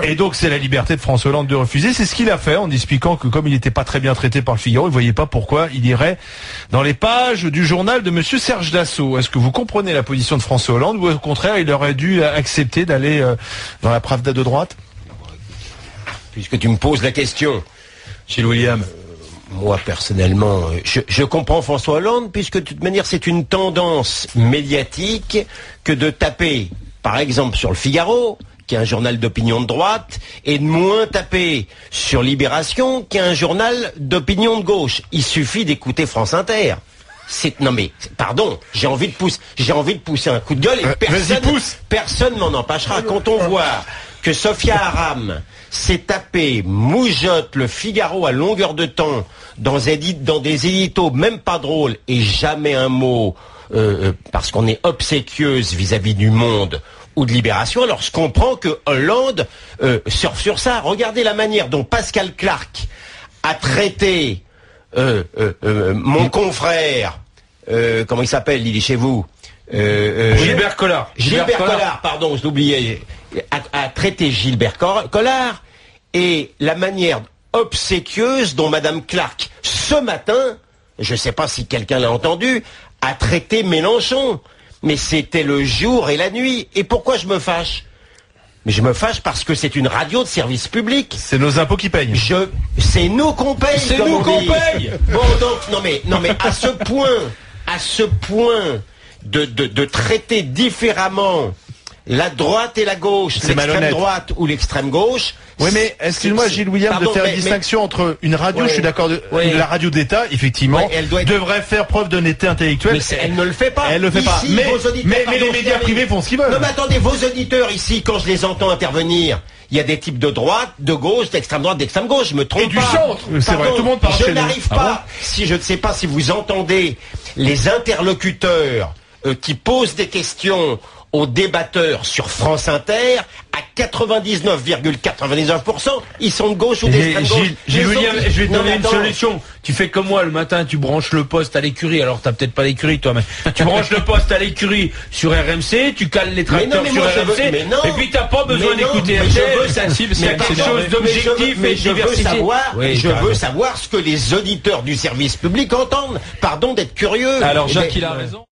Et donc c'est la liberté de François Hollande de refuser. C'est ce qu'il a fait en expliquant que comme il n'était pas très bien traité par le Figaro, il voyait pas pourquoi il irait dans les pages du journal de Monsieur Serge Dassault. Est-ce que vous comprenez la position de François Hollande ou au contraire il aurait dû accepter d'aller dans la Pravda de droite? Puisque tu me poses la question, Gilles William. Moi, personnellement, je comprends François Hollande, puisque de toute manière, c'est une tendance médiatique que de taper, par exemple, sur le Figaro, qui est un journal d'opinion de droite, et de moins taper sur Libération, qui est un journal d'opinion de gauche. Il suffit d'écouter France Inter. Non mais, pardon, j'ai envie de pousser un coup de gueule et personne m'en empêchera. Quand on voit que Sophia Aram s'est tapé, moujotte le Figaro à longueur de temps dans des éditos même pas drôles et jamais un mot parce qu'on est obséquieuse vis-à-vis du Monde ou de Libération, alors je comprends que Hollande surfe sur ça. Regardez la manière dont Pascal Clark a traité mon confrère, comment il s'appelle, il est chez vous, Gilbert Collard. Gilbert Collard, pardon, je l'oubliais, a traité Gilbert Collard, et la manière obséquieuse dont Madame Clark, ce matin, je ne sais pas si quelqu'un l'a entendu, a traité Mélenchon. Mais c'était le jour et la nuit. Et pourquoi je me fâche? Mais je me fâche parce que c'est une radio de service public. C'est nos impôts qui payent. C'est nous qu'on paye. C'est nous qu'on paye. Bon, donc, non mais, à ce point de traiter différemment la droite et la gauche, l'extrême droite ou l'extrême gauche. Oui, mais excuse-moi, Gilles William, de faire une distinction entre une radio, je suis d'accord, la radio d'État, effectivement, devrait faire preuve d'honnêteté intellectuelle. Mais elle ne le fait pas. Elle le fait pas. Ici, Mais les médias privés font ce qu'ils veulent. Non, mais attendez, vos auditeurs ici, quand je les entends intervenir, il y a des types de droite, de gauche, d'extrême droite, d'extrême gauche, je me trompe pas. Et du centre. C'est vrai, tout le monde parle chez nous. Je n'arrive pas, si je ne sais pas si vous entendez les interlocuteurs qui posent des questions aux débatteurs sur France Inter, à 99,99%, ils sont de gauche ou d'extrême gauche. Gilles William, je vais te donner une solution. Tu fais comme moi, le matin, tu branches le poste à l'écurie. Alors, t'as peut-être pas l'écurie, toi, mais tu branches le poste à l'écurie sur RMC, tu cales les tracteurs sur RMC, et puis t'as pas besoin d'écouter RTL. C'est quelque chose d'objectif et diversifié. Je veux savoir ce que les auditeurs du service public entendent. Pardon d'être curieux. Alors, Jacques, il a raison.